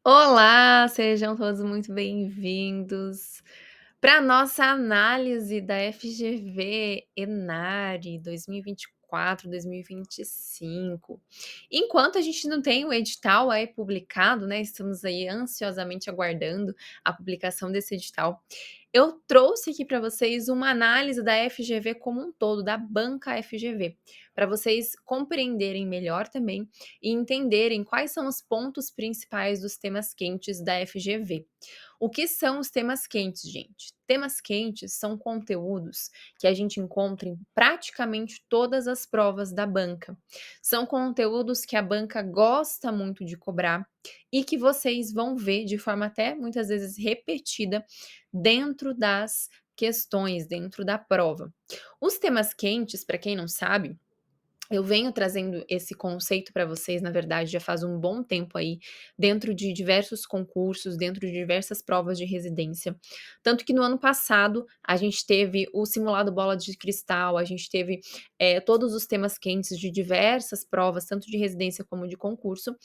Olá, sejam todos muito bem-vindos para nossa análise da FGV Enare 2024-2025. Enquanto a gente não tem o edital aí publicado, né, estamos aí ansiosamente aguardando a publicação desse edital. Eu trouxe aqui para vocês uma análise da FGV como um todo, da banca FGV, para vocês compreenderem melhor também e entenderem quais são os pontos principais dos temas quentes da FGV. O que são os temas quentes, gente? Temas quentes são conteúdos que a gente encontra em praticamente todas as provas da banca. São conteúdos que a banca gosta muito de cobrar e que vocês vão ver de forma até muitas vezes repetida dentro das questões, dentro da prova. Os temas quentes, para quem não sabe, eu venho trazendo esse conceito para vocês, na verdade, já faz um bom tempo aí, dentro de diversos concursos, dentro de diversas provas de residência. Tanto que no ano passado a gente teve o simulado bola de cristal, a gente teve todos os temas quentes de diversas provas, tanto de residência como de concurso,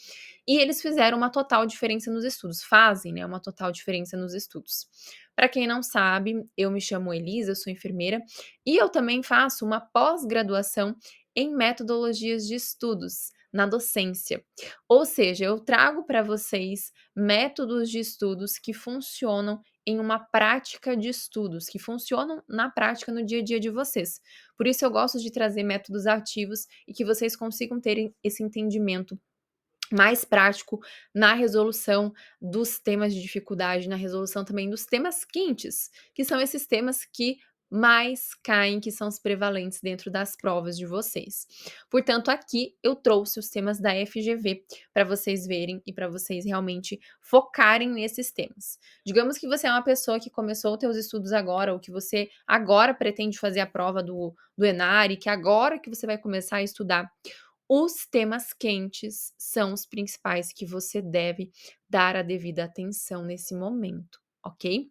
e eles fizeram uma total diferença nos estudos, fazem, né, uma total diferença nos estudos. Para quem não sabe, eu me chamo Elisa, eu sou enfermeira e eu também faço uma pós-graduação em metodologias de estudos na docência. Ou seja, eu trago para vocês métodos de estudos que funcionam em uma prática de estudos, que funcionam na prática no dia a dia de vocês. Por isso eu gosto de trazer métodos ativos e que vocês consigam ter esse entendimento mais prático na resolução dos temas de dificuldade, na resolução também dos temas quentes, que são esses temas que mais caem, que são os prevalentes dentro das provas de vocês. Portanto, aqui eu trouxe os temas da FGV para vocês verem e para vocês realmente focarem nesses temas. Digamos que você é uma pessoa que começou os teus estudos agora, ou que você agora pretende fazer a prova do Enare, que agora que você vai começar a estudar, os temas quentes são os principais que você deve dar a devida atenção nesse momento, ok?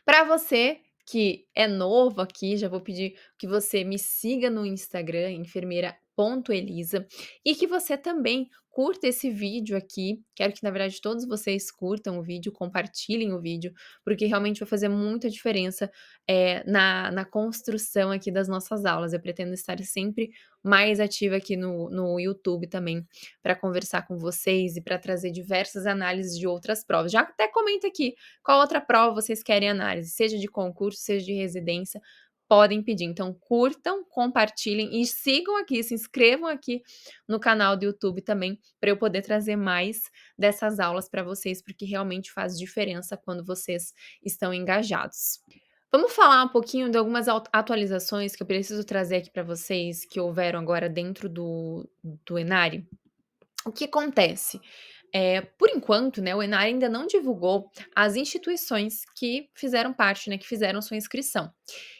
Para você que é novo aqui, já vou pedir que você me siga no Instagram, enfermeira.elisa, e que você também curta esse vídeo aqui. Quero que, na verdade, todos vocês curtam o vídeo, compartilhem o vídeo, porque realmente vai fazer muita diferença na construção aqui das nossas aulas. Eu pretendo estar sempre mais ativa aqui no YouTube também, para conversar com vocês e para trazer diversas análises de outras provas. Já até comenta aqui qual outra prova vocês querem análise, seja de concurso, seja de residência, podem pedir. Então, curtam, compartilhem e sigam aqui, se inscrevam aqui no canal do YouTube também, para eu poder trazer mais dessas aulas para vocês, porque realmente faz diferença quando vocês estão engajados. Vamos falar um pouquinho de algumas atualizações que eu preciso trazer aqui para vocês, que houveram agora dentro do Enare. O que acontece? Por enquanto, né, o Enar ainda não divulgou as instituições que fizeram parte, né, que fizeram sua inscrição.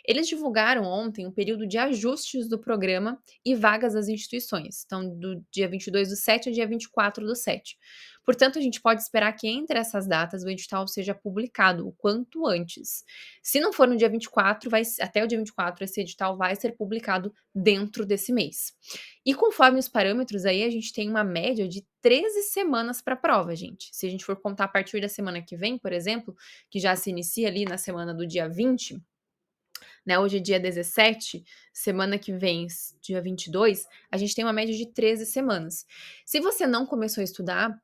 Eles divulgaram ontem o período de ajustes do programa e vagas das instituições, então do dia 22/7 ao dia 24/7. Portanto, a gente pode esperar que entre essas datas o edital seja publicado o quanto antes. Se não for no dia 24, até o dia 24, esse edital vai ser publicado dentro desse mês. E conforme os parâmetros aí, a gente tem uma média de 13 semanas para a prova, gente. Se a gente for contar a partir da semana que vem, por exemplo, que já se inicia ali na semana do dia 20, né? Hoje é dia 17, semana que vem, dia 22, a gente tem uma média de 13 semanas. Se você não começou a estudar,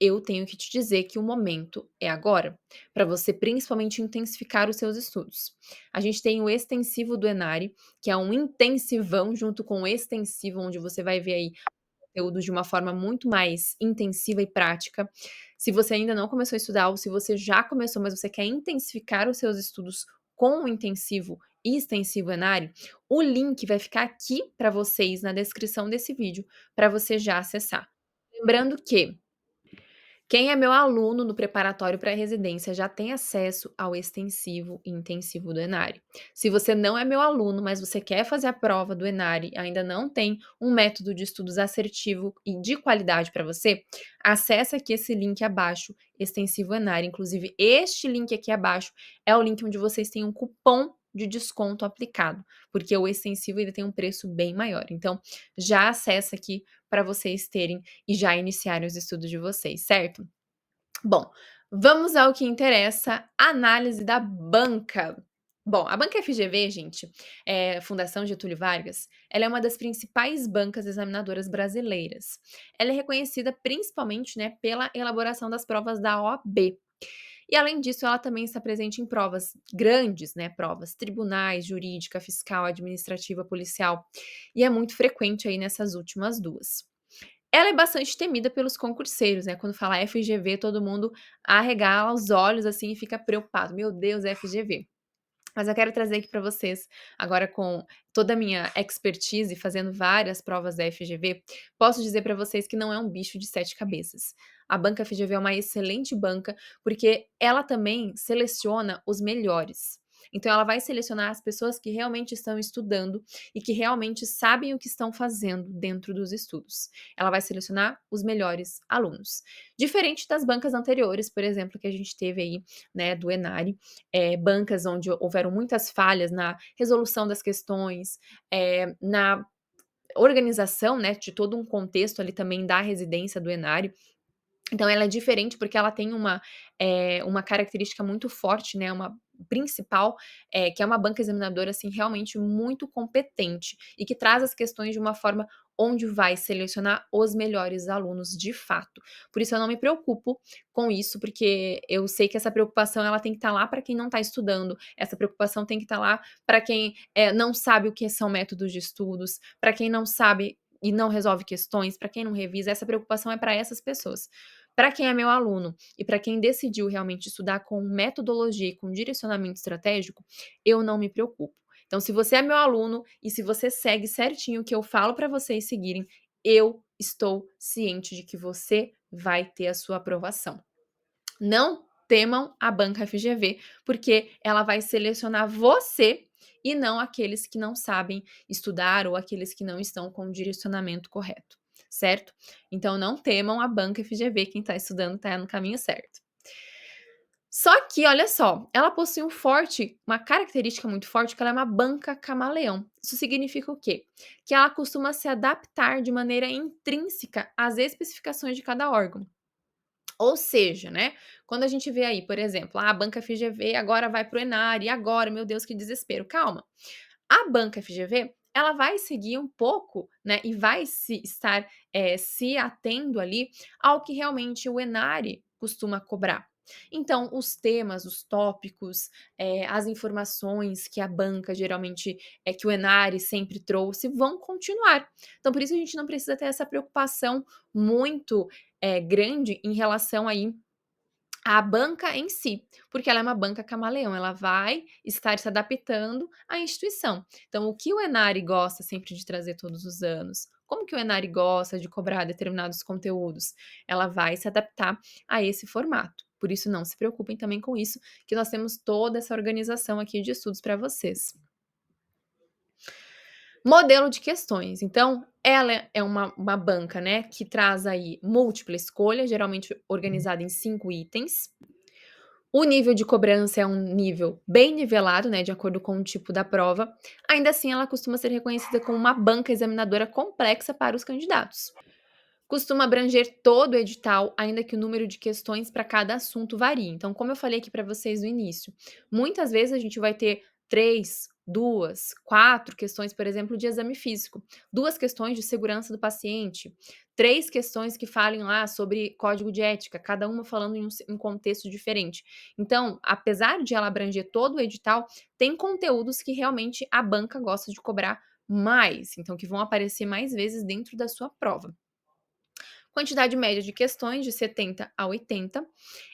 eu tenho que te dizer que o momento é agora, para você principalmente intensificar os seus estudos. A gente tem o extensivo do Enare, que é um intensivão junto com o extensivo, onde você vai ver aí conteúdo de uma forma muito mais intensiva e prática. Se você ainda não começou a estudar, ou se você já começou, mas você quer intensificar os seus estudos com o intensivo e extensivo Enare, o link vai ficar aqui para vocês na descrição desse vídeo, para você já acessar. Lembrando que quem é meu aluno no preparatório para residência já tem acesso ao extensivo e intensivo do Enare. Se você não é meu aluno, mas você quer fazer a prova do Enare, ainda não tem um método de estudos assertivo e de qualidade para você, acessa aqui esse link abaixo, extensivo Enare. Inclusive, este link aqui abaixo é o link onde vocês têm um cupom de desconto aplicado, porque o extensivo ainda tem um preço bem maior. Então, já acessa aqui para vocês terem e já iniciarem os estudos de vocês, certo? Bom, vamos ao que interessa, análise da banca. Bom, a Banca FGV, gente, Fundação Getúlio Vargas, ela é uma das principais bancas examinadoras brasileiras. Ela é reconhecida principalmente, né, pela elaboração das provas da OAB. E além disso, ela também está presente em provas grandes, né, provas tribunais, jurídica, fiscal, administrativa, policial, e é muito frequente aí nessas últimas duas. Ela é bastante temida pelos concurseiros, né, quando fala FGV, todo mundo arregala os olhos, assim, e fica preocupado: "Meu Deus, FGV". Mas eu quero trazer aqui para vocês, agora com toda a minha expertise fazendo várias provas da FGV, posso dizer para vocês que não é um bicho de 7 cabeças. A banca FGV é uma excelente banca, porque ela também seleciona os melhores. Então ela vai selecionar as pessoas que realmente estão estudando e que realmente sabem o que estão fazendo dentro dos estudos. Ela vai selecionar os melhores alunos. Diferente das bancas anteriores, por exemplo, que a gente teve aí, né, do Enari, bancas onde houveram muitas falhas na resolução das questões, na organização, né, de todo um contexto ali também da residência do enário. Então ela é diferente porque ela tem uma característica muito forte, né, uma principal, que é uma banca examinadora, assim, realmente muito competente e que traz as questões de uma forma onde vai selecionar os melhores alunos de fato. Por isso eu não me preocupo com isso, porque eu sei que essa preocupação ela tem que estar lá para quem não está estudando, essa preocupação tem que estar lá para quem, não sabe o que são métodos de estudos, para quem não sabe e não resolve questões, para quem não revisa, essa preocupação é para essas pessoas. Para quem é meu aluno e para quem decidiu realmente estudar com metodologia e com direcionamento estratégico, eu não me preocupo. Então, se você é meu aluno e se você segue certinho o que eu falo para vocês seguirem, eu estou ciente de que você vai ter a sua aprovação. Não temam a banca FGV, porque ela vai selecionar você e não aqueles que não sabem estudar ou aqueles que não estão com o direcionamento correto, certo? Então não temam a banca FGV, quem está estudando está no caminho certo. Só que, olha só, ela possui uma característica muito forte, que ela é uma banca camaleão. Isso significa o quê? Que ela costuma se adaptar de maneira intrínseca às especificações de cada órgão. Ou seja, né, quando a gente vê aí, por exemplo, a banca FGV agora vai para o Enari, e agora, meu Deus, que desespero. Calma. A banca FGV, ela vai seguir um pouco, né, e vai se atendo ali ao que realmente o Enari costuma cobrar. Então, os temas, os tópicos, as informações que a banca geralmente, que o Enari sempre trouxe, vão continuar. Então, por isso a gente não precisa ter essa preocupação muito, grande em relação aí a banca em si, porque ela é uma banca camaleão, ela vai estar se adaptando à instituição. Então, o que o Enari gosta sempre de trazer todos os anos, como que o Enari gosta de cobrar determinados conteúdos, ela vai se adaptar a esse formato. Por isso, não se preocupem também com isso, que nós temos toda essa organização aqui de estudos para vocês. Modelo de questões. Então, ela é uma banca, né, que traz aí múltipla escolha, geralmente organizada em 5 itens. O nível de cobrança é um nível bem nivelado, né, de acordo com o tipo da prova. Ainda assim, ela costuma ser reconhecida como uma banca examinadora complexa para os candidatos. Costuma abranger todo o edital, ainda que o número de questões para cada assunto varie. Então, como eu falei aqui para vocês no início, muitas vezes a gente vai ter 3, 2, 4 questões, por exemplo, de exame físico, 2 questões de segurança do paciente, 3 questões que falem lá sobre código de ética, cada uma falando em um contexto diferente. Então, apesar de ela abranger todo o edital, tem conteúdos que realmente a banca gosta de cobrar mais, então que vão aparecer mais vezes dentro da sua prova. Quantidade média de questões, de 70 a 80.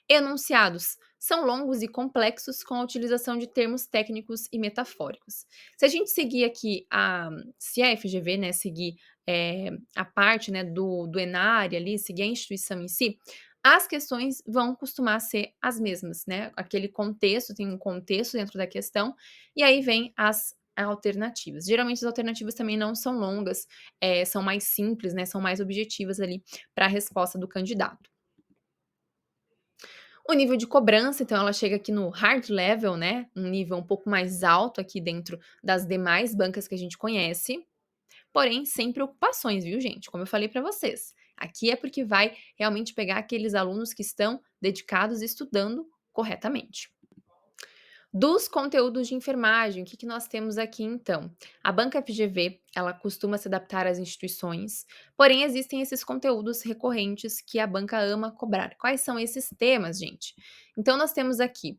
Enunciados são longos e complexos, com a utilização de termos técnicos e metafóricos. Se a gente seguir aqui se a FGV, né, seguir a parte, né, do Enari ali, seguir a instituição em si, as questões vão costumar ser as mesmas, né? Aquele contexto, tem um contexto dentro da questão, e aí vem as alternativas. Geralmente as alternativas também não são longas, são mais simples, né? São mais objetivas ali para a resposta do candidato. O nível de cobrança, então ela chega aqui no hard level, né, um nível um pouco mais alto aqui dentro das demais bancas que a gente conhece, porém sem preocupações, viu gente, como eu falei para vocês. Aqui é porque vai realmente pegar aqueles alunos que estão dedicados e estudando corretamente. Dos conteúdos de enfermagem, o que nós temos aqui então? A banca FGV, ela costuma se adaptar às instituições, porém existem esses conteúdos recorrentes que a banca ama cobrar. Quais são esses temas, gente? Então nós temos aqui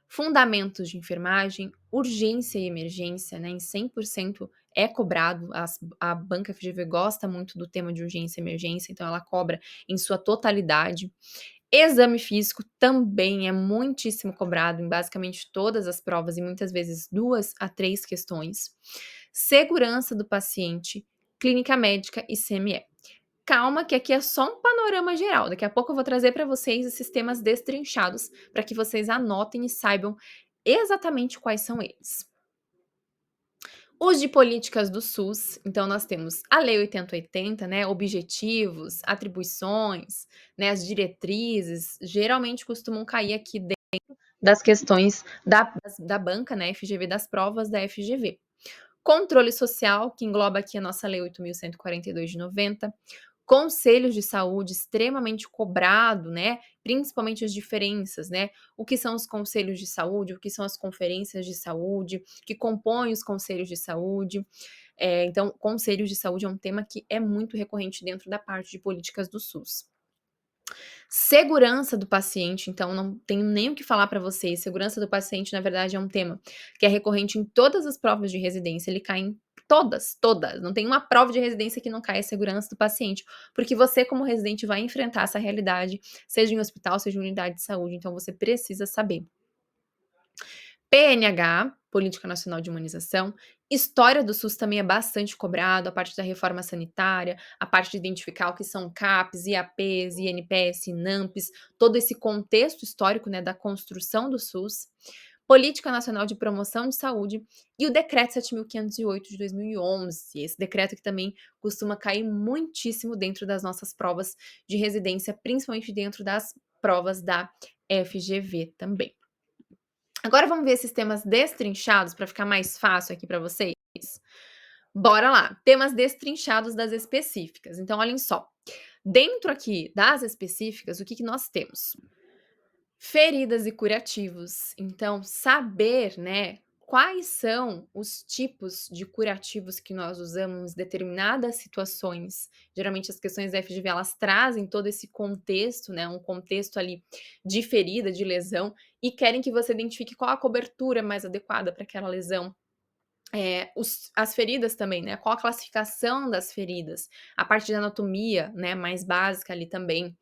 fundamentos de enfermagem, urgência e emergência, né? Em 100% é cobrado. A banca FGV gosta muito do tema de urgência e emergência, então ela cobra em sua totalidade. Exame físico também é muitíssimo cobrado em basicamente todas as provas e muitas vezes 2 a 3 questões. Segurança do paciente, clínica médica e CME. Calma que aqui é só um panorama geral, daqui a pouco eu vou trazer para vocês esses temas destrinchados, para que vocês anotem e saibam exatamente quais são eles. Os de políticas do SUS, então nós temos a Lei 8080, né, objetivos, atribuições, né, as diretrizes, geralmente costumam cair aqui dentro das questões da banca, né, FGV, das provas da FGV. Controle social, que engloba aqui a nossa Lei 8.142 de 90, conselhos de saúde extremamente cobrado, né, principalmente as diferenças, né, o que são os conselhos de saúde, o que são as conferências de saúde, que compõem os conselhos de saúde. Então, conselhos de saúde é um tema que é muito recorrente dentro da parte de políticas do SUS. Segurança do paciente, então não tenho nem o que falar para vocês. Segurança do paciente, na verdade, é um tema que é recorrente em todas as provas de residência, ele cai em todas, todas. Não tem uma prova de residência que não caia a segurança do paciente, porque você, como residente, vai enfrentar essa realidade, seja em hospital, seja em unidade de saúde, então você precisa saber. PNH, Política Nacional de Imunização. História do SUS também é bastante cobrado, a parte da reforma sanitária, a parte de identificar o que são CAPs, IAPs, INPS, INAMPs, todo esse contexto histórico, né, da construção do SUS. Política Nacional de Promoção de Saúde e o Decreto 7.508 de 2011. Esse decreto que também costuma cair muitíssimo dentro das nossas provas de residência, principalmente dentro das provas da FGV também. Agora vamos ver esses temas destrinchados para ficar mais fácil aqui para vocês? Bora lá, temas destrinchados das específicas. Então, olhem só, dentro aqui das específicas, o que nós temos? Feridas e curativos. Então, saber, né, quais são os tipos de curativos que nós usamos em determinadas situações. Geralmente as questões da FGV, elas trazem todo esse contexto, né, um contexto ali de ferida, de lesão, e querem que você identifique qual a cobertura mais adequada para aquela lesão. As feridas também, né, qual a classificação das feridas, a parte de anatomia, né, mais básica ali também.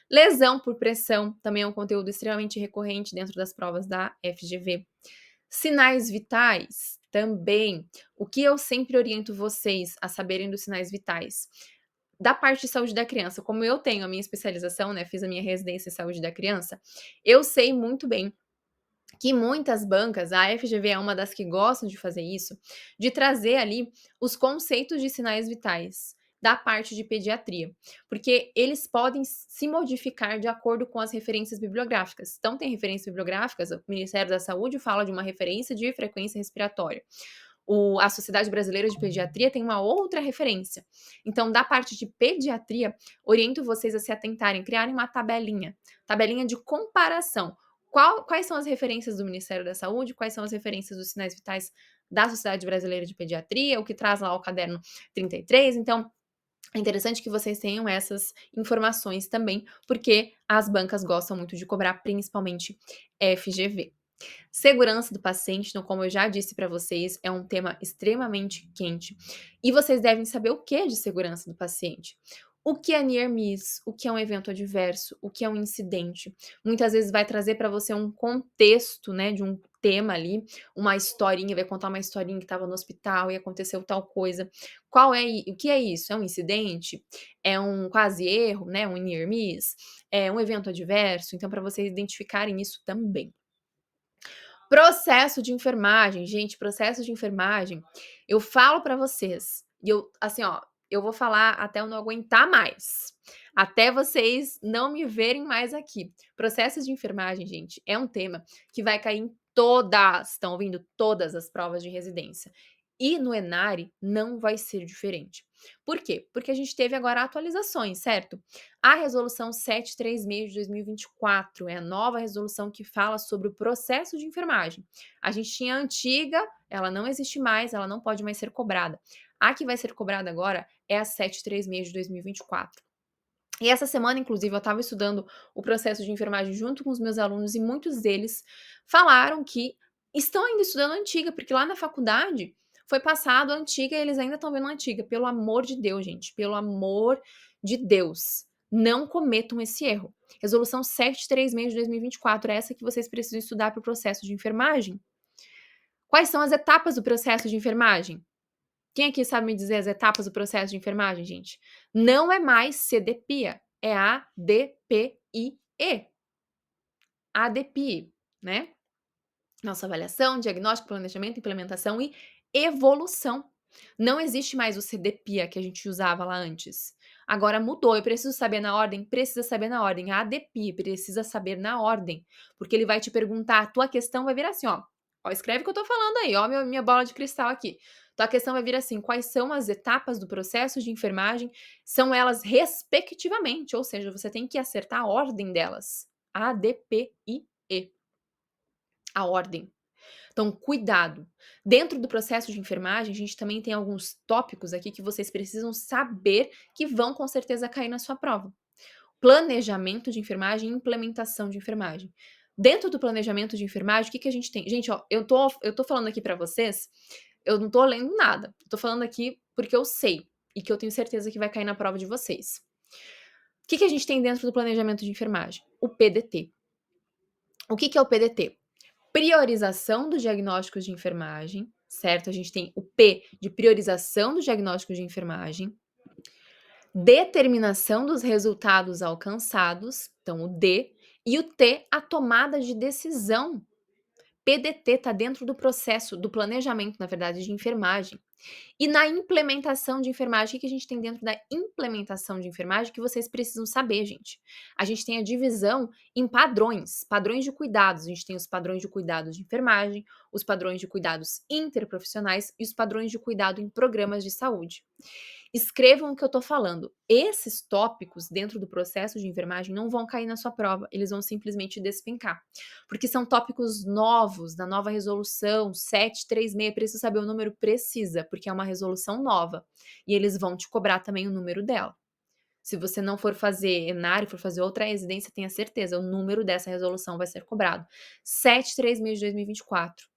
Lesão por pressão também é um conteúdo extremamente recorrente dentro das provas da FGV. Sinais vitais também. O que eu sempre oriento vocês a saberem dos sinais vitais? Da parte de saúde da criança, como eu tenho a minha especialização, né, fiz a minha residência em saúde da criança, eu sei muito bem que muitas bancas, a FGV é uma das que gostam de fazer isso, de trazer ali os conceitos de sinais vitais da parte de pediatria, porque eles podem se modificar de acordo com as referências bibliográficas. Então, tem referências bibliográficas, o Ministério da Saúde fala de uma referência de frequência respiratória. A Sociedade Brasileira de Pediatria tem uma outra referência. Então, da parte de pediatria, oriento vocês a se atentarem, criarem uma tabelinha de comparação. Quais são as referências do Ministério da Saúde, quais são as referências dos sinais vitais da Sociedade Brasileira de Pediatria, o que traz lá o caderno 33. Então, é interessante que vocês tenham essas informações também, porque as bancas gostam muito de cobrar, principalmente FGV. Segurança do paciente, então, como eu já disse para vocês, é um tema extremamente quente. E vocês devem saber o que de segurança do paciente. O que é near miss, o que é um evento adverso, o que é um incidente. Muitas vezes vai trazer para você um contexto, né, de um tema ali, uma historinha, vai contar uma historinha que estava no hospital e aconteceu tal coisa. O que é isso? É um incidente? É um quase erro, né, um near miss? É um evento adverso? Então, para vocês identificarem isso também. Processo de enfermagem, gente, processo de enfermagem, eu falo pra vocês, e eu assim, ó, eu vou falar até eu não aguentar mais, até vocês não me verem mais aqui. Processo de enfermagem, gente, é um tema que vai cair em todas, estão ouvindo? Todas as provas de residência. E no ENARE não vai ser diferente. Por quê? Porque a gente teve agora atualizações, certo? A resolução 736 de 2024 é a nova resolução que fala sobre o processo de enfermagem. A gente tinha a antiga, ela não existe mais, ela não pode mais ser cobrada. A que vai ser cobrada agora é a 736 de 2024. E essa semana, inclusive, eu estava estudando o processo de enfermagem junto com os meus alunos e muitos deles falaram que estão ainda estudando a antiga, porque lá na faculdade foi passado a antiga e eles ainda estão vendo a antiga. Pelo amor de Deus, gente, pelo amor de Deus, não cometam esse erro. Resolução 736 de 2024 é essa que vocês precisam estudar para o processo de enfermagem. Quais são as etapas do processo de enfermagem? Quem aqui sabe me dizer as etapas do processo de enfermagem, gente? Não é mais CDPIA, é ADPIE. ADPIE, né? Nossa avaliação, diagnóstico, planejamento, implementação e evolução. Não existe mais o CDPIA que a gente usava lá antes. Agora mudou. Eu preciso saber na ordem? Precisa saber na ordem. A ADPIE precisa saber na ordem. Porque ele vai te perguntar, a tua questão vai vir assim, ó. Ó, escreve o que eu tô falando aí, ó, minha bola de cristal aqui. Tua questão vai vir assim: quais são as etapas do processo de enfermagem? São elas respectivamente, ou seja, você tem que acertar a ordem delas. ADPIE. A ordem. Então, cuidado. Dentro do processo de enfermagem, a gente também tem alguns tópicos aqui que vocês precisam saber que vão com certeza cair na sua prova. Planejamento de enfermagem e implementação de enfermagem. Dentro do planejamento de enfermagem, o que a gente tem? Gente, ó, eu tô falando aqui para vocês, eu não tô lendo nada. Eu tô falando aqui porque eu sei e que eu tenho certeza que vai cair na prova de vocês. O que a gente tem dentro do planejamento de enfermagem? O PDT. O que é o PDT? Priorização dos diagnósticos de enfermagem, certo? A gente tem o P de priorização dos diagnósticos de enfermagem, determinação dos resultados alcançados, então o D, e o T, a tomada de decisão. PDT está dentro do processo, do planejamento, na verdade, de enfermagem. E na implementação de enfermagem, o que a gente tem dentro da implementação de enfermagem que vocês precisam saber, gente? A gente tem a divisão em padrões, padrões de cuidados. A gente tem os padrões de cuidados de enfermagem, os padrões de cuidados interprofissionais e os padrões de cuidado em programas de saúde. Escrevam o que eu tô falando. Esses tópicos dentro do processo de enfermagem não vão cair na sua prova, eles vão simplesmente despencar. Porque são tópicos novos, da nova resolução 736, preciso saber o número, precisa, porque é uma resolução nova. E eles vão te cobrar também o número dela. Se você não for fazer enário, for fazer outra residência, tenha certeza, o número dessa resolução vai ser cobrado. 736 de 2024.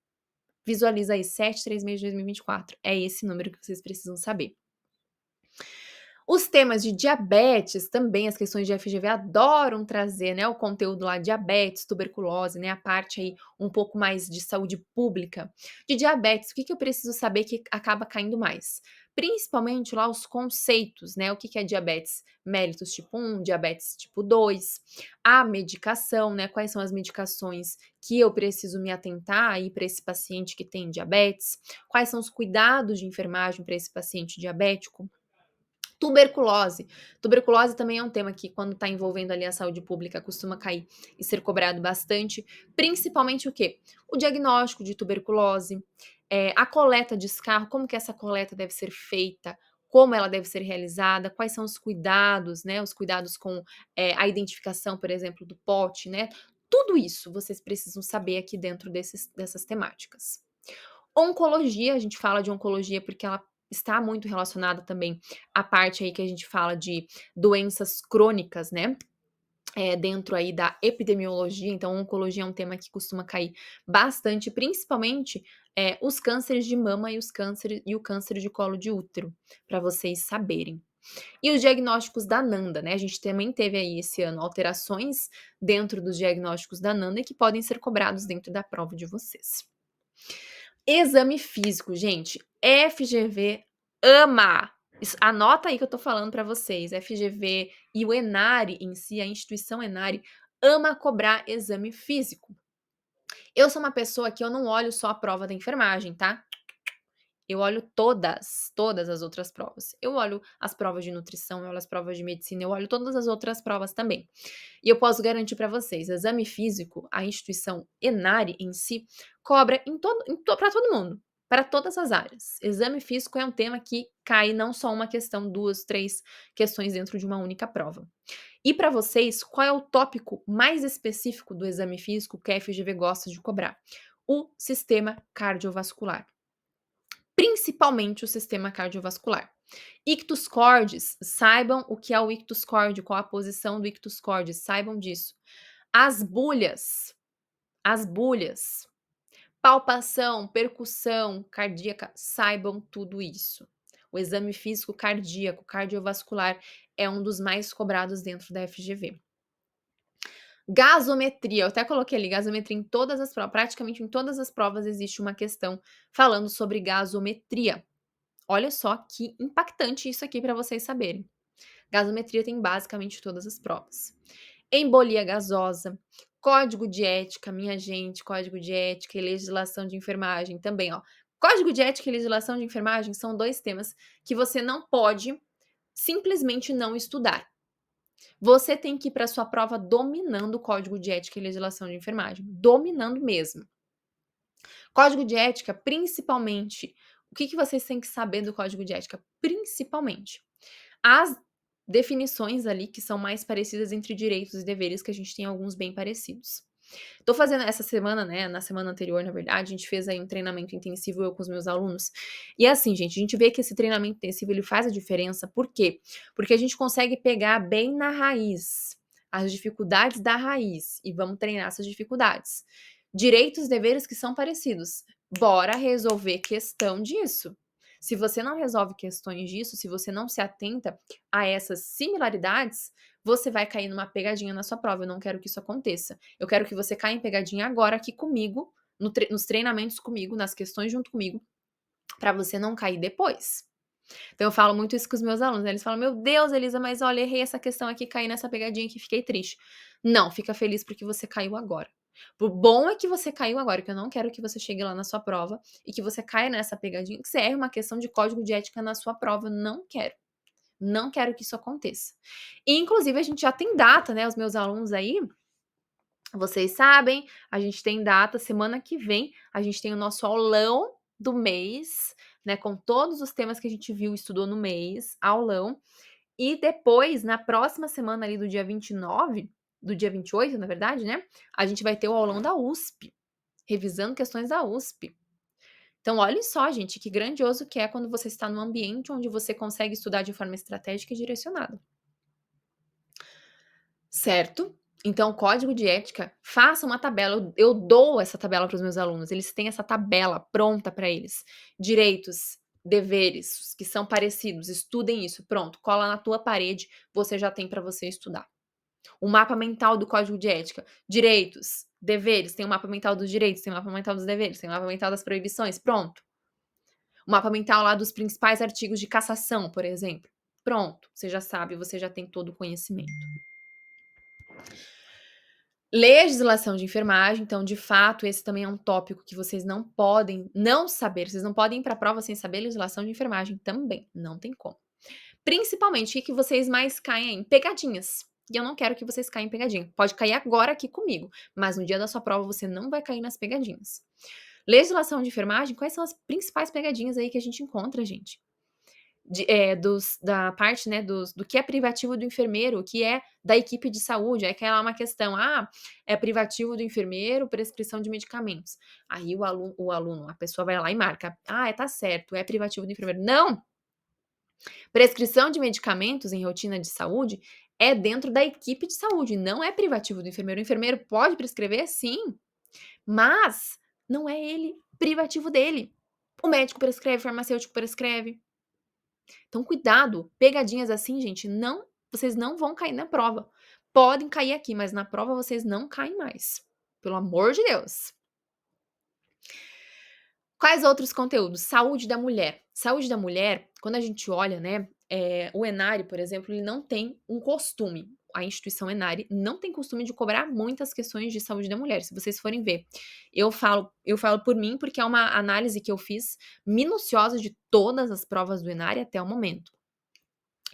Visualiza aí, 736 de 2024. É esse número que vocês precisam saber. Os temas de diabetes também, as questões de FGV adoram trazer, né, o conteúdo lá, diabetes, tuberculose, né, a parte aí um pouco mais de saúde pública. De diabetes, o que eu preciso saber que acaba caindo mais? Principalmente lá os conceitos, né, o que é diabetes mellitus tipo 1, diabetes tipo 2, a medicação, né, quais são as medicações que eu preciso me atentar aí para esse paciente que tem diabetes, quais são os cuidados de enfermagem para esse paciente diabético. Tuberculose. Tuberculose também é um tema que, quando está envolvendo ali a saúde pública, costuma cair e ser cobrado bastante. Principalmente o quê? O diagnóstico de tuberculose, a coleta de escarro, como que essa coleta deve ser feita, como ela deve ser realizada, quais são os cuidados, né? Os cuidados com a identificação, por exemplo, do pote, né? Tudo isso vocês precisam saber aqui dentro dessas temáticas. Oncologia, a gente fala de oncologia porque ela está muito relacionada também à parte aí que a gente fala de doenças crônicas, né? Dentro aí da epidemiologia, então oncologia é um tema que costuma cair bastante, principalmente os cânceres de mama e o câncer de colo de útero, para vocês saberem. E os diagnósticos da NANDA, né? A gente também teve aí esse ano alterações dentro dos diagnósticos da NANDA e que podem ser cobrados dentro da prova de vocês. Exame físico, gente, FGV ama. Anota aí que eu tô falando para vocês. FGV e o Enare em si, a instituição Enare, ama cobrar exame físico. Eu sou uma pessoa que eu não olho só a prova da enfermagem, tá? Eu olho todas as outras provas. Eu olho as provas de nutrição, eu olho as provas de medicina, eu olho todas as outras provas também. E eu posso garantir para vocês, exame físico, a instituição Enare em si, cobra para todo mundo. para todas as áreas. Exame físico é um tema que cai não só uma questão, 2, 3 questões dentro de uma única prova. E para vocês, qual é o tópico mais específico do exame físico que a FGV gosta de cobrar? O sistema cardiovascular, principalmente o sistema cardiovascular. Ictus cordis, saibam o que é o ictus cordis, qual a posição do ictus cordis, saibam disso. As bulhas, palpação, percussão cardíaca, saibam tudo isso. O exame físico cardíaco, cardiovascular, é um dos mais cobrados dentro da FGV. Gasometria, eu até coloquei ali gasometria em todas as provas, praticamente em todas as provas existe uma questão falando sobre gasometria. Olha só que impactante isso aqui para vocês saberem. Gasometria tem basicamente todas as provas. Embolia gasosa, código de ética, minha gente, código de ética e legislação de enfermagem também, ó. Código de ética e legislação de enfermagem são 2 temas que você não pode simplesmente não estudar. Você tem que ir para sua prova dominando o código de ética e legislação de enfermagem, dominando mesmo. Código de ética, principalmente, o que vocês têm que saber do código de ética? Principalmente, as definições ali que são mais parecidas entre direitos e deveres, que a gente tem alguns bem parecidos. Tô fazendo essa semana, né, na semana anterior, na verdade, a gente fez aí um treinamento intensivo, eu com os meus alunos. E assim, gente, a gente vê que esse treinamento intensivo, ele faz a diferença, por quê? Porque a gente consegue pegar bem na raiz, as dificuldades da raiz, e vamos treinar essas dificuldades. Direitos e deveres que são parecidos. Bora resolver questão disso. Se você não resolve questões disso, se você não se atenta a essas similaridades, você vai cair numa pegadinha na sua prova. Eu não quero que isso aconteça. Eu quero que você caia em pegadinha agora aqui comigo, nos treinamentos comigo, nas questões junto comigo, para você não cair depois. Então eu falo muito isso com os meus alunos, né? Eles falam: "Meu Deus, Elisa, mas olha, errei essa questão aqui, caí nessa pegadinha aqui, fiquei triste". Não, fica feliz porque você caiu agora. O bom é que você caiu agora, que eu não quero que você chegue lá na sua prova e que você caia nessa pegadinha, que você erre uma questão de código de ética na sua prova, não quero. Não quero que isso aconteça. E inclusive a gente já tem data, né, os meus alunos aí, vocês sabem, a gente tem data, semana que vem, a gente tem o nosso aulão do mês, né, com todos os temas que a gente viu e estudou no mês, aulão. E depois, na próxima semana ali do dia 29, do dia 28, na verdade, né, a gente vai ter o aulão da USP, revisando questões da USP. Então olhe só, gente, que grandioso que é quando você está num ambiente onde você consegue estudar de forma estratégica e direcionada. Certo? Então, código de ética, faça uma tabela. Eu dou essa tabela para os meus alunos, eles têm essa tabela pronta para eles. Direitos, deveres, que são parecidos, estudem isso. Pronto, cola na tua parede, você já tem para você estudar. O mapa mental do código de ética. Direitos, deveres, tem o mapa mental dos direitos, tem o mapa mental dos deveres, tem o mapa mental das proibições. Pronto. O mapa mental lá dos principais artigos de cassação, por exemplo. Pronto, você já sabe, você já tem todo o conhecimento. Legislação de enfermagem, então, de fato, esse também é um tópico que vocês não podem não saber, vocês não podem ir para a prova sem saber legislação de enfermagem também, não tem como. Principalmente, o que vocês mais caem em pegadinhas. E eu não quero que vocês caiam em pegadinha. Pode cair agora aqui comigo, mas no dia da sua prova você não vai cair nas pegadinhas. Legislação de enfermagem, quais são as principais pegadinhas aí que a gente encontra, gente? Da parte, né, do que é privativo do enfermeiro, o que é da equipe de saúde. Aí cai lá uma questão: é privativo do enfermeiro, prescrição de medicamentos. Aí o aluno, a pessoa vai lá e marca: tá certo, é privativo do enfermeiro. Não! Prescrição de medicamentos em rotina de saúde é dentro da equipe de saúde, não é privativo do enfermeiro. O enfermeiro pode prescrever, sim, mas não é ele privativo dele. O médico prescreve, o farmacêutico prescreve. Então, cuidado, pegadinhas assim, gente, vocês não vão cair na prova. Podem cair aqui, mas na prova vocês não caem mais. Pelo amor de Deus. Quais outros conteúdos? Saúde da mulher. Saúde da mulher, quando a gente olha, né, o Enare, por exemplo, ele não tem um costume. A instituição Enare não tem costume de cobrar muitas questões de saúde da mulher. Se vocês forem ver, eu falo por mim porque é uma análise que eu fiz minuciosa de todas as provas do Enare até o momento.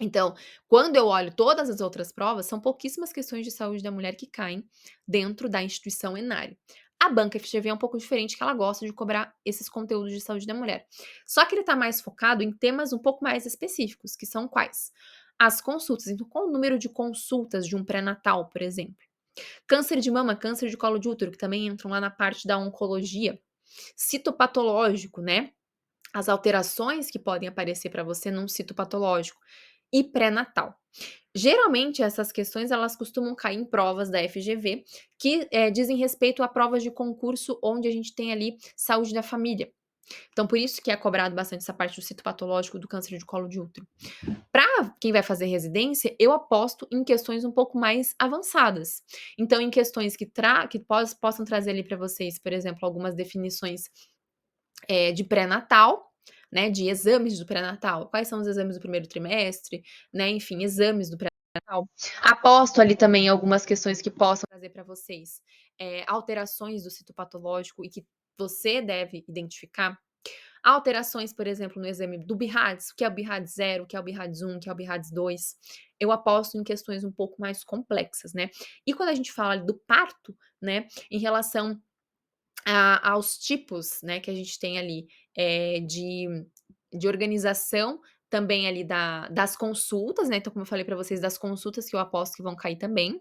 Então, quando eu olho todas as outras provas, são pouquíssimas questões de saúde da mulher que caem dentro da instituição Enare. A banca FGV é um pouco diferente, que ela gosta de cobrar esses conteúdos de saúde da mulher. Só que ele está mais focado em temas um pouco mais específicos, que são quais? As consultas. Então, qual o número de consultas de um pré-natal, por exemplo? Câncer de mama, câncer de colo de útero, que também entram lá na parte da oncologia. Citopatológico, né? As alterações que podem aparecer para você num citopatológico. E pré-natal. Geralmente, essas questões elas costumam cair em provas da FGV, que dizem respeito a provas de concurso onde a gente tem ali saúde da família. Então, por isso que é cobrado bastante essa parte do citopatológico do câncer de colo de útero. Para quem vai fazer residência, eu aposto em questões um pouco mais avançadas. Então, em questões que possam trazer ali para vocês, por exemplo, algumas definições de pré-natal, né, de exames do pré-natal. Quais são os exames do primeiro trimestre, né, enfim, exames do pré-natal. Aposto ali também algumas questões que possam trazer para vocês alterações do citopatológico e que você deve identificar. Alterações, por exemplo, no exame do BIRADS, o que é o BIRADS 0, o que é o BIRADS 1, o que é o BIRADS 2. Eu aposto em questões um pouco mais complexas, né? E quando a gente fala do parto, né, em relação aos tipos, né, que a gente tem ali, de organização também ali das consultas, né, então como eu falei para vocês das consultas que eu aposto que vão cair também.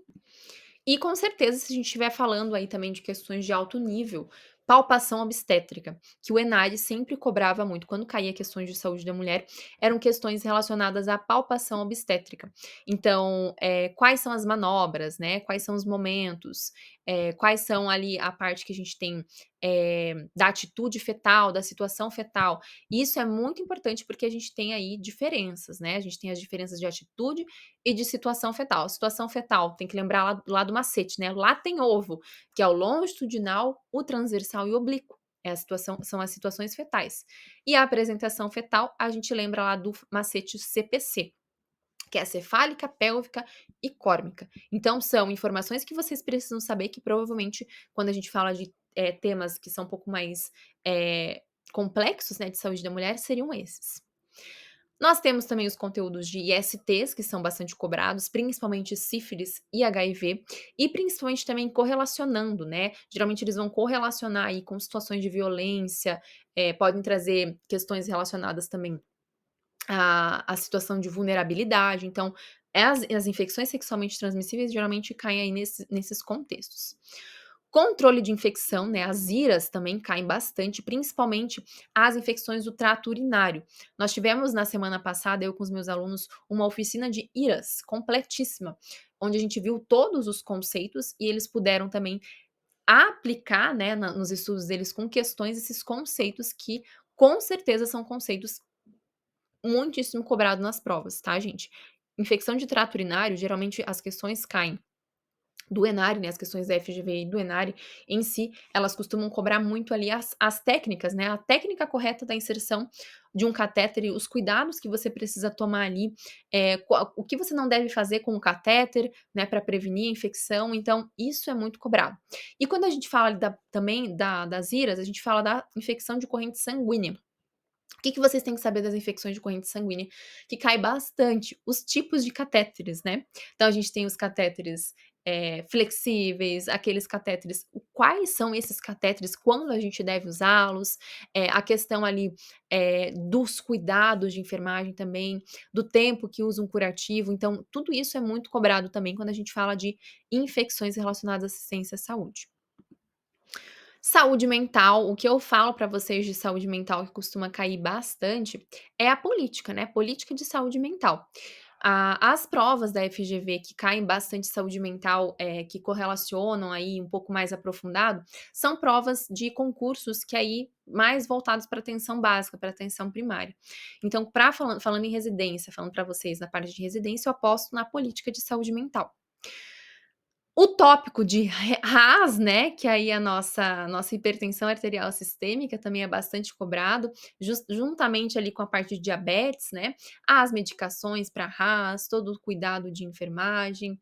E com certeza se a gente estiver falando aí também de questões de alto nível, palpação obstétrica, que o ENARE sempre cobrava muito. Quando caía questões de saúde da mulher, eram questões relacionadas à palpação obstétrica. Então, quais são as manobras, né, quais são os momentos, quais são ali a parte que a gente tem, da atitude fetal, da situação fetal. Isso é muito importante, porque a gente tem aí diferenças, né, a gente tem as diferenças de atitude e de situação fetal. Situação fetal, tem que lembrar lá do macete, né, lá tem ovo, que é o longitudinal, o transversal e o oblíquo. São as situações fetais. E a apresentação fetal, a gente lembra lá do macete CPC, que é cefálica, pélvica e córmica. Então, são informações que vocês precisam saber, que provavelmente, quando a gente fala de temas que são um pouco mais complexos, né, de saúde da mulher, seriam esses. Nós temos também os conteúdos de ISTs, que são bastante cobrados, principalmente sífilis e HIV, e principalmente também correlacionando, né? Geralmente eles vão correlacionar aí com situações de violência, podem trazer questões relacionadas também à situação de vulnerabilidade. Então, as infecções sexualmente transmissíveis geralmente caem aí nesses contextos. Controle de infecção, né, as IRAs também caem bastante, principalmente as infecções do trato urinário. Nós tivemos na semana passada, eu com os meus alunos, uma oficina de IRAs completíssima, onde a gente viu todos os conceitos e eles puderam também aplicar, né, nos estudos deles com questões, esses conceitos que com certeza são conceitos muitíssimo cobrados nas provas, tá, gente? Infecção de trato urinário, geralmente as questões caem do ENARE, né, as questões da FGV e do ENARE em si, elas costumam cobrar muito ali as técnicas, né, a técnica correta da inserção de um catéter e os cuidados que você precisa tomar ali, o que você não deve fazer com o catéter, né, para prevenir a infecção, então isso é muito cobrado. E quando a gente fala também das IRAs, a gente fala da infecção de corrente sanguínea. O que vocês têm que saber das infecções de corrente sanguínea? Que cai bastante os tipos de catéteres, né? Então a gente tem os catéteres flexíveis, aqueles catéteres. Quais são esses catéteres? Quando a gente deve usá-los? A questão ali dos cuidados de enfermagem também, do tempo que usa um curativo. Então, tudo isso é muito cobrado também quando a gente fala de infecções relacionadas à assistência à saúde. Saúde mental, o que eu falo para vocês de saúde mental que costuma cair bastante, é a política, né, política de saúde mental. As provas da FGV que caem bastante saúde mental, que correlacionam aí um pouco mais aprofundado, são provas de concursos que aí mais voltados para atenção básica, para atenção primária. Então, falando em residência, falando para vocês na parte de residência, eu aposto na política de saúde mental. O tópico de RAS, né, que aí a nossa hipertensão arterial sistêmica também é bastante cobrado, juntamente ali com a parte de diabetes, né, as medicações para RAS, todo o cuidado de enfermagem,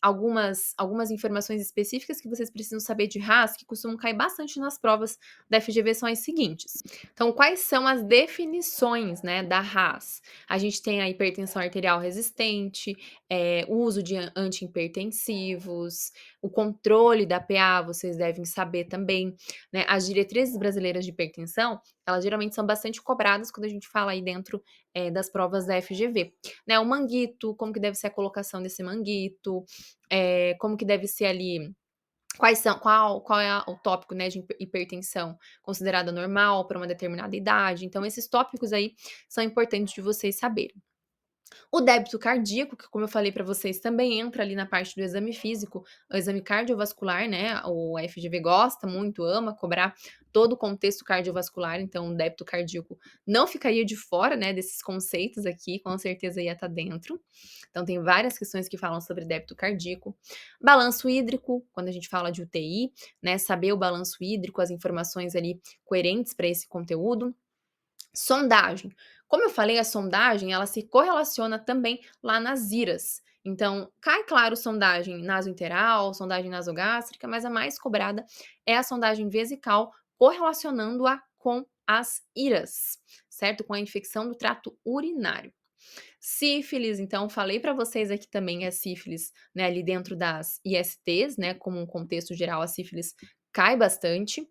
algumas informações específicas que vocês precisam saber de RAS, que costumam cair bastante nas provas da FGV, são as seguintes. Então, quais são as definições, né, da RAS? A gente tem a hipertensão arterial resistente, o uso de antihipertensivos, o controle da PA, vocês devem saber também, né? As diretrizes brasileiras de hipertensão, elas geralmente são bastante cobradas quando a gente fala aí dentro das provas da FGV, né? O manguito, como que deve ser a colocação desse manguito, como que deve ser ali, qual é o tópico, né, de hipertensão considerada normal para uma determinada idade. Então, esses tópicos aí são importantes de vocês saberem. O débito cardíaco, que como eu falei para vocês, também entra ali na parte do exame físico, o exame cardiovascular, né? O FGV gosta muito, ama cobrar todo o contexto cardiovascular, então o débito cardíaco não ficaria de fora, né, desses conceitos aqui, com certeza ia estar dentro. Então tem várias questões que falam sobre débito cardíaco. Balanço hídrico, quando a gente fala de UTI, né, saber o balanço hídrico, as informações ali coerentes para esse conteúdo. Sondagem. Como eu falei, a sondagem, ela se correlaciona também lá nas IRAs. Então, cai claro sondagem nasointeral, sondagem nasogástrica, mas a mais cobrada é a sondagem vesical, correlacionando-a com as IRAs, certo? Com a infecção do trato urinário. Sífilis, então, falei para vocês aqui também a sífilis, né, ali dentro das ISTs, né, como um contexto geral, a sífilis cai bastante.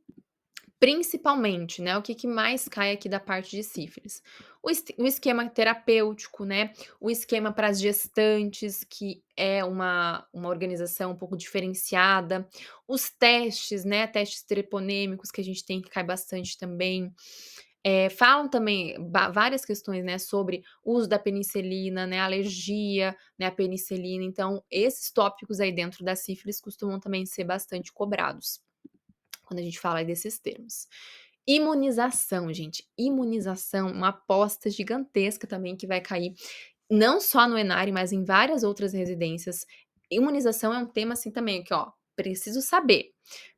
Principalmente, né, o que mais cai aqui da parte de sífilis? O esquema terapêutico, né, o esquema para as gestantes, que é uma organização um pouco diferenciada, os testes, né, testes treponêmicos que a gente tem que cai bastante também. Falam também várias questões, né, sobre o uso da penicilina, né, alergia, né, à penicilina, então esses tópicos aí dentro da sífilis costumam também ser bastante cobrados quando a gente fala desses termos. Imunização, gente. Imunização, uma aposta gigantesca também que vai cair, não só no Enare, mas em várias outras residências. Imunização é um tema assim também, que ó, preciso saber.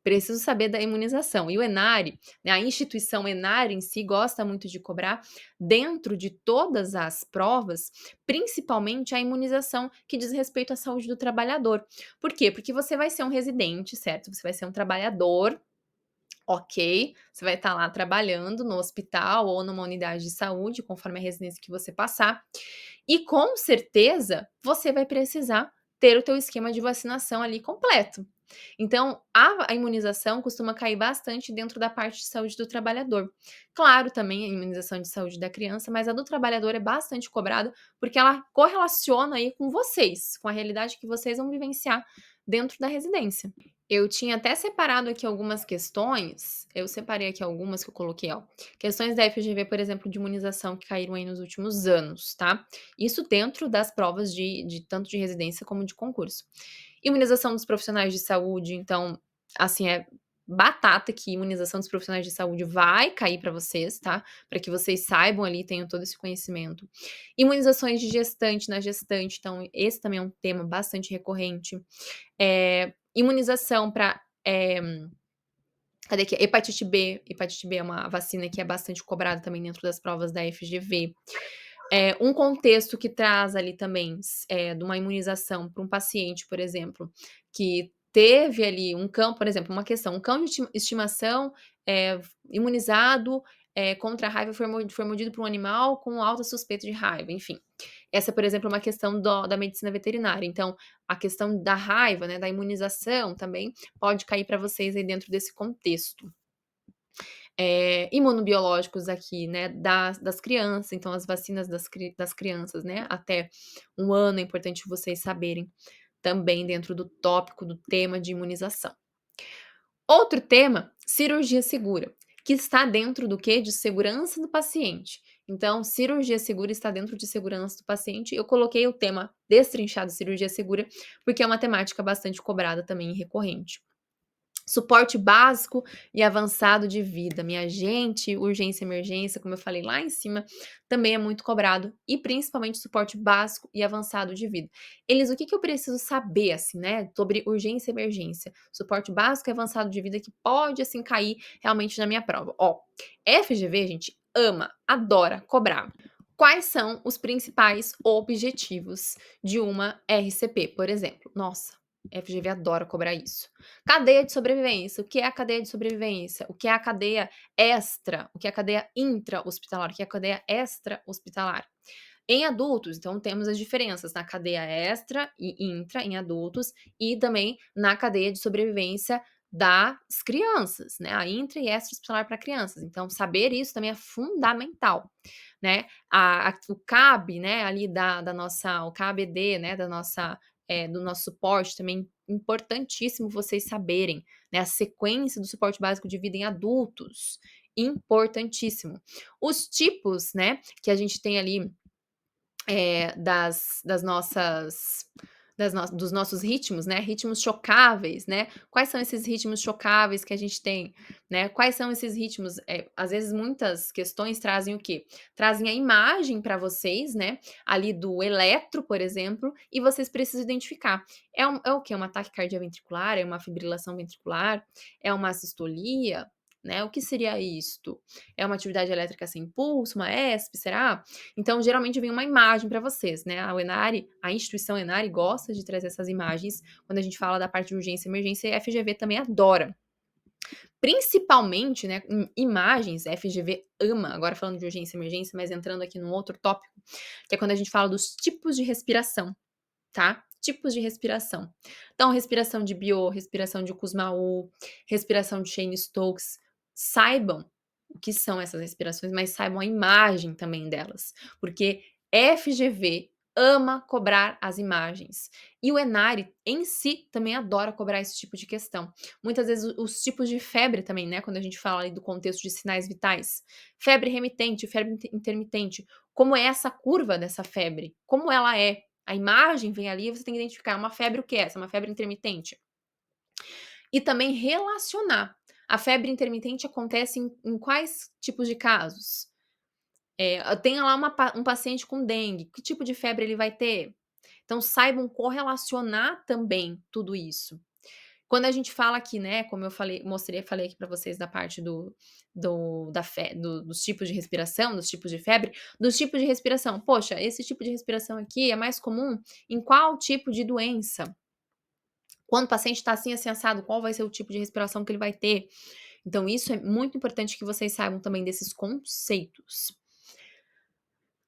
Preciso saber da imunização. E o Enare, né, a instituição Enare em si gosta muito de cobrar dentro de todas as provas, principalmente a imunização que diz respeito à saúde do trabalhador. Por quê? Porque você vai ser um residente, certo? Você vai ser um trabalhador. Ok, você vai estar lá trabalhando no hospital ou numa unidade de saúde, conforme a residência que você passar, e com certeza você vai precisar ter o teu esquema de vacinação ali completo. Então, a imunização costuma cair bastante dentro da parte de saúde do trabalhador. Claro, também a imunização de saúde da criança, mas a do trabalhador é bastante cobrada, porque ela correlaciona aí com vocês, com a realidade que vocês vão vivenciar dentro da residência. Eu tinha até separado aqui algumas questões, eu separei aqui algumas que eu coloquei, ó. Questões da FGV, por exemplo, de imunização que caíram aí nos últimos anos, tá? Isso dentro das provas de tanto de residência como de concurso. Imunização dos profissionais de saúde, então, assim, é batata que imunização dos profissionais de saúde vai cair para vocês, tá? Para que vocês saibam ali, tenham todo esse conhecimento. Imunizações de gestante na gestante, então, esse também é um tema bastante recorrente. Imunização para cadê aqui? Hepatite B. Hepatite B é uma vacina que é bastante cobrada também dentro das provas da FGV. Um contexto que traz ali também de uma imunização para um paciente, por exemplo, que teve ali um cão, por exemplo, uma questão, um cão de estimação imunizado contra a raiva foi mordido por um animal com alta suspeita de raiva, enfim. Essa, por exemplo, é uma questão da medicina veterinária. Então, a questão da raiva, né, da imunização também pode cair para vocês aí dentro desse contexto. Imunobiológicos aqui, né, das crianças, então as vacinas das crianças, né, até 1 ano, é importante vocês saberem também dentro do tópico do tema de imunização. Outro tema, cirurgia segura, que está dentro do quê? De segurança do paciente. Então, cirurgia segura está dentro de segurança do paciente. Eu coloquei o tema destrinchado cirurgia segura, porque é uma temática bastante cobrada também e recorrente. Suporte básico e avançado de vida. Minha gente, urgência e emergência, como eu falei lá em cima, também é muito cobrado, e principalmente suporte básico e avançado de vida. Eles, o que eu preciso saber, assim, né, sobre urgência e emergência? Suporte básico e avançado de vida que pode, assim, cair realmente na minha prova. Ó, FGV, gente, ama, adora cobrar Quais são os principais objetivos de uma RCP, por exemplo? Nossa, FGV adora cobrar isso. Cadeia de sobrevivência. O que é a cadeia de sobrevivência? O que é a cadeia extra? O que é a cadeia intra-hospitalar? O que é a cadeia extra-hospitalar? Em adultos, então temos as diferenças na cadeia extra e intra em adultos e também na cadeia de sobrevivência das crianças, né? A intra e extra hospitalar para crianças. Então, saber isso também é fundamental, né? O CAB, né, ali da nossa, o CABD, né, da nossa, do nosso suporte também importantíssimo vocês saberem, né? A sequência do suporte básico de vida em adultos, importantíssimo. Os tipos, né, que a gente tem ali das nossas dos nossos ritmos, né, ritmos chocáveis, né. Quais são esses ritmos chocáveis que a gente tem, né? Quais são esses ritmos? Às vezes muitas questões trazem o quê? Trazem a imagem para vocês, né, ali do eletro, por exemplo, e vocês precisam identificar. É o quê? Um ataque cardioventricular? É uma fibrilação ventricular? É uma sistolia? Né, o que seria isto? É uma atividade elétrica sem pulso, uma ESP, será? Então, geralmente vem uma imagem para vocês, né? A Enare, a instituição Enare gosta de trazer essas imagens quando a gente fala da parte de urgência e emergência, e a FGV também adora. Principalmente, né, imagens, a FGV ama, agora falando de urgência e emergência, mas entrando aqui num outro tópico, que é quando a gente fala dos tipos de respiração, tá? Tipos de respiração. Então, respiração de Biot, respiração de Kussmaul, respiração de Cheyne-Stokes. Saibam o que são essas respirações, mas saibam a imagem também delas, porque FGV ama cobrar as imagens. E o Enare em si também adora cobrar esse tipo de questão. Muitas vezes os tipos de febre também, né, quando a gente fala ali do contexto de sinais vitais. Febre remitente, febre intermitente. Como é essa curva dessa febre? Como ela é? A imagem vem ali e você tem que identificar uma febre o que é essa? Uma febre intermitente. E também relacionar. A febre intermitente acontece em quais tipos de casos? Tem lá um paciente com dengue, que tipo de febre ele vai ter? Então saibam correlacionar também tudo isso. Quando a gente fala aqui, né, como eu falei aqui para vocês da parte dos tipos de respiração, dos tipos de febre, dos tipos de respiração. Poxa, esse tipo de respiração aqui é mais comum em qual tipo de doença? Quando o paciente está assim assado, qual vai ser o tipo de respiração que ele vai ter? Então, isso é muito importante que vocês saibam também desses conceitos.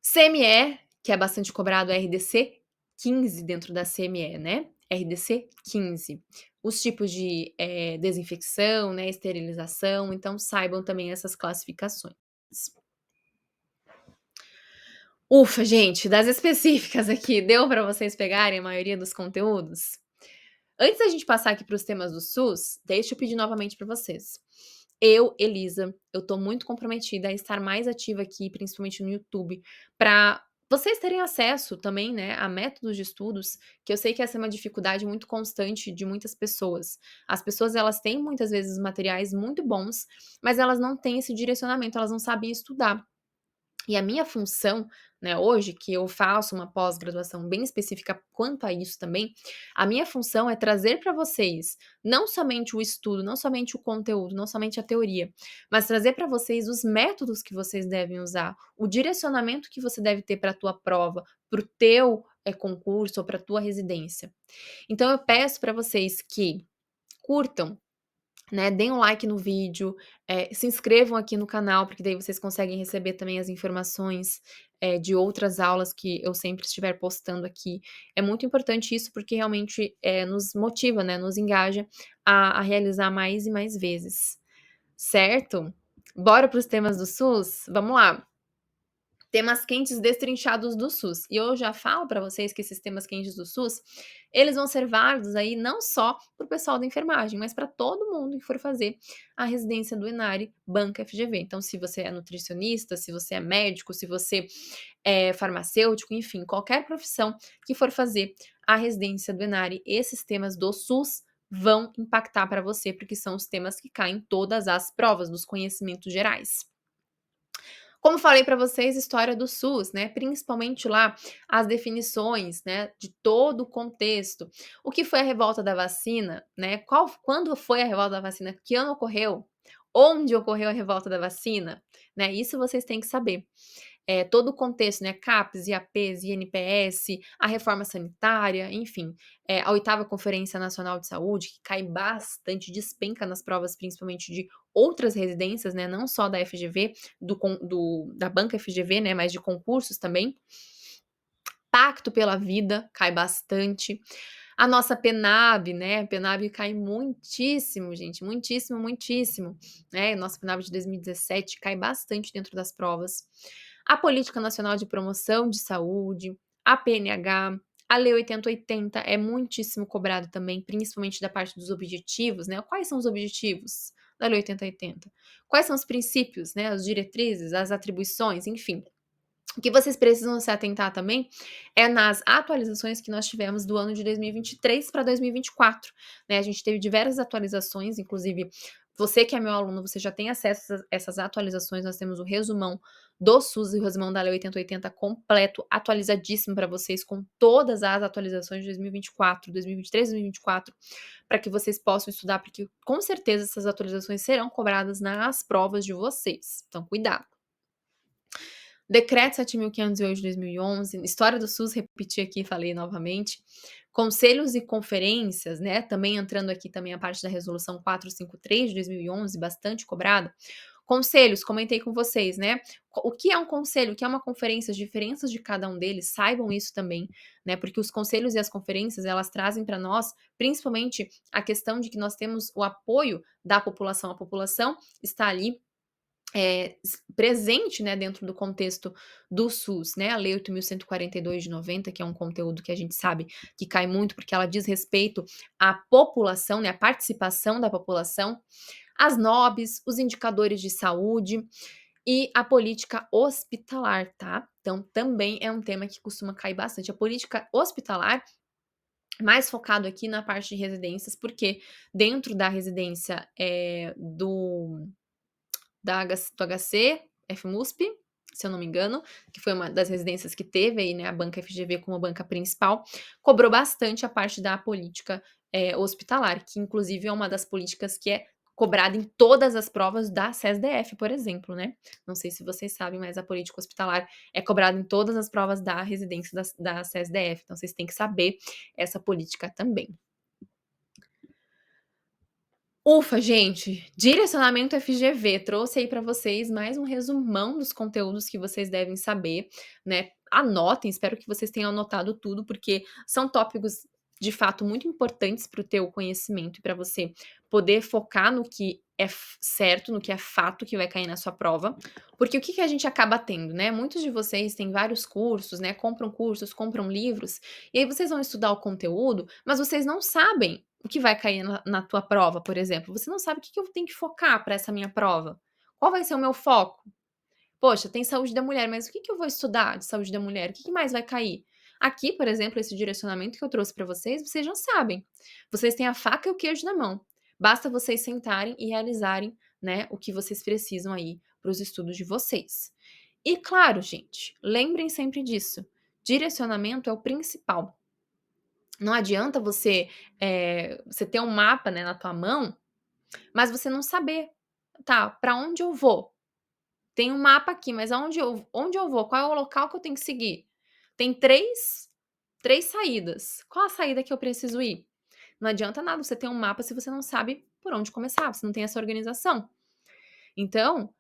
CME, que é bastante cobrado, é RDC 15 dentro da CME, né? RDC 15. Os tipos de desinfecção, né, esterilização, então saibam também essas classificações. Ufa, gente, das específicas aqui, deu para vocês pegarem a maioria dos conteúdos? Antes da gente passar aqui para os temas do SUS, deixa eu pedir novamente para vocês. Eu, Elisa, eu tô muito comprometida a estar mais ativa aqui, principalmente no YouTube, para vocês terem acesso também, né, a métodos de estudos, que eu sei que essa é uma dificuldade muito constante de muitas pessoas. As pessoas, elas têm muitas vezes materiais muito bons, mas elas não têm esse direcionamento, elas não sabem estudar. E a minha função, né, hoje, que eu faço uma pós-graduação bem específica quanto a isso também, a minha função é trazer para vocês não somente o estudo, não somente o conteúdo, não somente a teoria, mas trazer para vocês os métodos que vocês devem usar, o direcionamento que você deve ter para a tua prova, para o teu concurso ou para a tua residência. Então eu peço para vocês que curtam, né, deem um like no vídeo, se inscrevam aqui no canal, porque daí vocês conseguem receber também as informações, de outras aulas que eu sempre estiver postando aqui. É muito importante isso, porque realmente, nos motiva, né, nos engaja a realizar mais e mais vezes, certo? Bora para os temas do SUS? Vamos lá. Temas quentes destrinchados do SUS. E eu já falo para vocês que esses temas quentes do SUS, eles vão ser válidos aí não só para o pessoal da enfermagem, mas para todo mundo que for fazer a residência do Enare Banca FGV. Então, se você é nutricionista, se você é médico, se você é farmacêutico, enfim, qualquer profissão que for fazer a residência do Enare, esses temas do SUS vão impactar para você, porque são os temas que caem em todas as provas dos conhecimentos gerais. Como falei para vocês, história do SUS, né, principalmente lá as definições, né, de todo o contexto. O que foi a revolta da vacina, né, quando foi a revolta da vacina, que ano ocorreu, onde ocorreu a revolta da vacina, né, isso vocês têm que saber. todo o contexto, né, CAPES, IAPs, INPS, a reforma sanitária, enfim, a 8ª Conferência Nacional de Saúde, que cai bastante, despenca nas provas, principalmente de outras residências, né, não só da FGV, da banca FGV, né, mas de concursos também. Pacto pela Vida cai bastante. A nossa PNAB, né, PNAB cai muitíssimo, gente, muitíssimo, muitíssimo, né, nossa PNAB de 2017 cai bastante dentro das provas. A Política Nacional de Promoção de Saúde, a PNH, a Lei 8080 é muitíssimo cobrado também, principalmente da parte dos objetivos, né, quais são os objetivos da Lei 8080? Quais são os princípios, né, as diretrizes, as atribuições, enfim. O que vocês precisam se atentar também é nas atualizações que nós tivemos do ano de 2023 para 2024, né, a gente teve diversas atualizações, inclusive você que é meu aluno, você já tem acesso a essas atualizações, nós temos o resumão do SUS e o resumão da Lei 8080 completo, atualizadíssimo para vocês, com todas as atualizações de 2024, 2023, 2024, para que vocês possam estudar, porque com certeza essas atualizações serão cobradas nas provas de vocês, então cuidado. Decreto 7.508 de 2011, história do SUS, repeti aqui, falei novamente. Conselhos e conferências, né, também entrando aqui também a parte da resolução 453 de 2011, bastante cobrada. Conselhos, comentei com vocês, né? O que é um conselho? O que é uma conferência? As diferenças de cada um deles, saibam isso também, né? Porque os conselhos e as conferências, elas trazem para nós, principalmente, a questão de que nós temos o apoio da população. A população está ali presente, né, dentro do contexto do SUS, né, a Lei 8.142 de 90, que é um conteúdo que a gente sabe que cai muito, porque ela diz respeito à população, né, à participação da população, as NOBs, os indicadores de saúde e a política hospitalar, tá? Então, também é um tema que costuma cair bastante. A política hospitalar, mais focado aqui na parte de residências, porque dentro da residência do HC, FMUSP, se eu não me engano, que foi uma das residências que teve aí, né, a banca FGV como banca principal, cobrou bastante a parte da política hospitalar, que inclusive é uma das políticas que é cobrada em todas as provas da SESDF, por exemplo, né? Não sei se vocês sabem, mas a política hospitalar é cobrada em todas as provas da residência da SESDF, então vocês têm que saber essa política também. Ufa, gente, direcionamento FGV, trouxe aí para vocês mais um resumão dos conteúdos que vocês devem saber, né? Anotem, espero que vocês tenham anotado tudo, porque são tópicos de fato muito importantes para o teu conhecimento e para você poder focar no que é certo, no que é fato que vai cair na sua prova. Porque o que a gente acaba tendo, né? Muitos de vocês têm vários cursos, né? Compram cursos, compram livros, e aí vocês vão estudar o conteúdo, mas vocês não sabem o que vai cair na tua prova, por exemplo. Você não sabe o que eu tenho que focar para essa minha prova. Qual vai ser o meu foco? Poxa, tem saúde da mulher, mas o que eu vou estudar de saúde da mulher? O que mais vai cair? Aqui, por exemplo, esse direcionamento que eu trouxe para vocês, vocês já sabem. Vocês têm a faca e o queijo na mão. Basta vocês sentarem e realizarem, né, o que vocês precisam aí para os estudos de vocês. E claro, gente, lembrem sempre disso. Direcionamento é o principal. Não adianta você ter um mapa, né, na tua mão, mas você não saber, tá, para onde eu vou? Tem um mapa aqui, mas onde eu vou? Qual é o local que eu tenho que seguir? Tem três saídas. Qual a saída que eu preciso ir? Não adianta nada você ter um mapa se você não sabe por onde começar, você não tem essa organização. Então,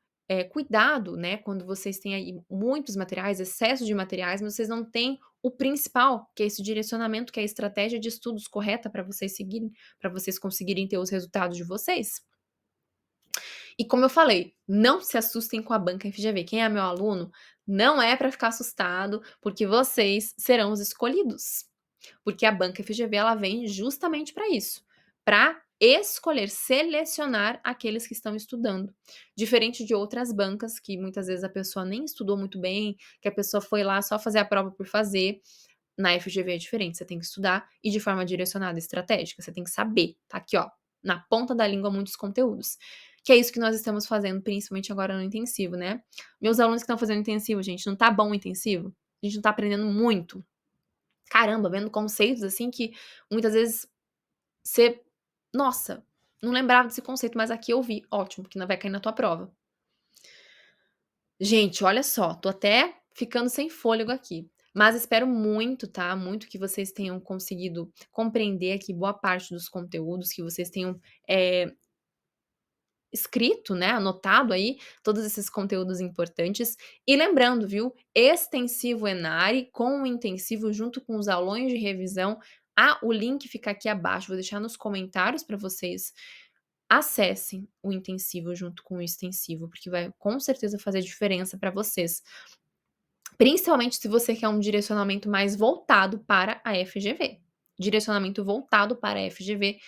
cuidado, né, quando vocês têm aí muitos materiais, excesso de materiais, mas vocês não têm o principal, que é esse direcionamento, que é a estratégia de estudos correta para vocês seguirem, para vocês conseguirem ter os resultados de vocês. E como eu falei, não se assustem com a banca FGV. Quem é meu aluno, não é para ficar assustado, porque vocês serão os escolhidos. Porque a banca FGV ela vem justamente para isso, para escolher, selecionar aqueles que estão estudando. Diferente de outras bancas que muitas vezes a pessoa nem estudou muito bem, que a pessoa foi lá só fazer a prova por fazer. Na FGV é diferente, você tem que estudar e de forma direcionada, estratégica, você tem que saber. Tá aqui, ó, na ponta da língua muitos conteúdos. Que é isso que nós estamos fazendo, principalmente agora no intensivo, né? Meus alunos que estão fazendo intensivo, gente, não tá bom o intensivo? A gente não tá aprendendo muito. Caramba, vendo conceitos assim que muitas vezes você, nossa, não lembrava desse conceito, mas aqui eu vi. Ótimo, porque não vai cair na tua prova. Gente, olha só, tô até ficando sem fôlego aqui, mas espero muito, tá, muito que vocês tenham conseguido compreender aqui boa parte dos conteúdos, que vocês tenham, eh, escrito, né, anotado aí todos esses conteúdos importantes. E lembrando, viu, extensivo Enari com o intensivo junto com os aulões de revisão. Ah, o link fica aqui abaixo, vou deixar nos comentários para vocês acessem o intensivo junto com o extensivo, porque vai com certeza fazer diferença para vocês. Principalmente se você quer um direcionamento mais voltado para a FGV. Direcionamento voltado para a FGV,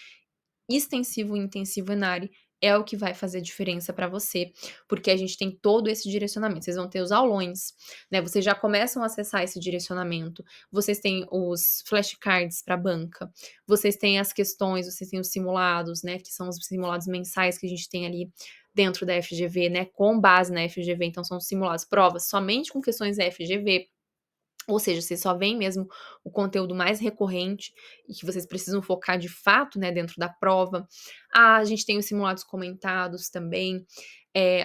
extensivo e intensivo Enari é o que vai fazer diferença para você, porque a gente tem todo esse direcionamento. Vocês vão ter os aulões, né? Vocês já começam a acessar esse direcionamento. Vocês têm os flashcards para banca. Vocês têm as questões, vocês têm os simulados, né? Que são os simulados mensais que a gente tem ali dentro da FGV, né? Com base na FGV. Então, são simulados, provas somente com questões da FGV. Ou seja, vocês só veem mesmo o conteúdo mais recorrente e que vocês precisam focar de fato, né, dentro da prova. Ah, a gente tem os simulados comentados também.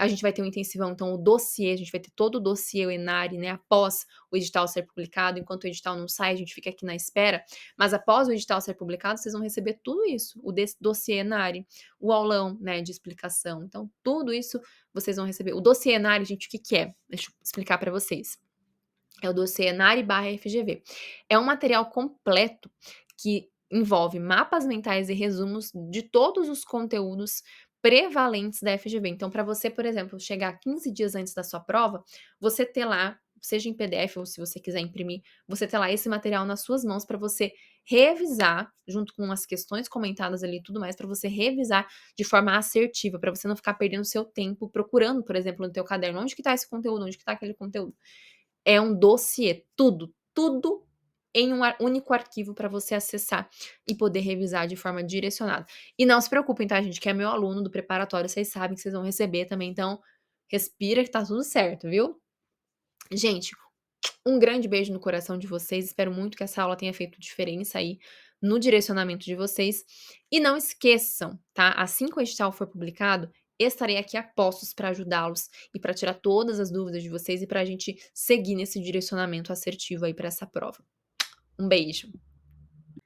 A gente vai ter um intensivão, então o dossiê, a gente vai ter todo o dossiê, o Enari, né, após o edital ser publicado. Enquanto o edital não sai, a gente fica aqui na espera. Mas após o edital ser publicado, vocês vão receber tudo isso, o dossiê Enari, o aulão, né, de explicação. Então, tudo isso vocês vão receber. O dossiê Enari, gente, o que que é? Deixa eu explicar para vocês. É o dossiê Enari/FGV. É um material completo que envolve mapas mentais e resumos de todos os conteúdos prevalentes da FGV. Então, para você, por exemplo, chegar 15 dias antes da sua prova, você ter lá, seja em PDF ou se você quiser imprimir, você ter lá esse material nas suas mãos para você revisar, junto com as questões comentadas ali e tudo mais, para você revisar de forma assertiva, para você não ficar perdendo seu tempo procurando, por exemplo, no teu caderno, onde que está esse conteúdo, onde que está aquele conteúdo. É um dossiê, tudo, tudo em um único arquivo para você acessar e poder revisar de forma direcionada. E não se preocupem, tá, gente, que é meu aluno do preparatório, vocês sabem que vocês vão receber também, então respira que tá tudo certo, viu? Gente, um grande beijo no coração de vocês, espero muito que essa aula tenha feito diferença aí no direcionamento de vocês. E não esqueçam, tá? Assim que o edital for publicado, estarei aqui a postos para ajudá-los e para tirar todas as dúvidas de vocês e para a gente seguir nesse direcionamento assertivo aí para essa prova. Um beijo.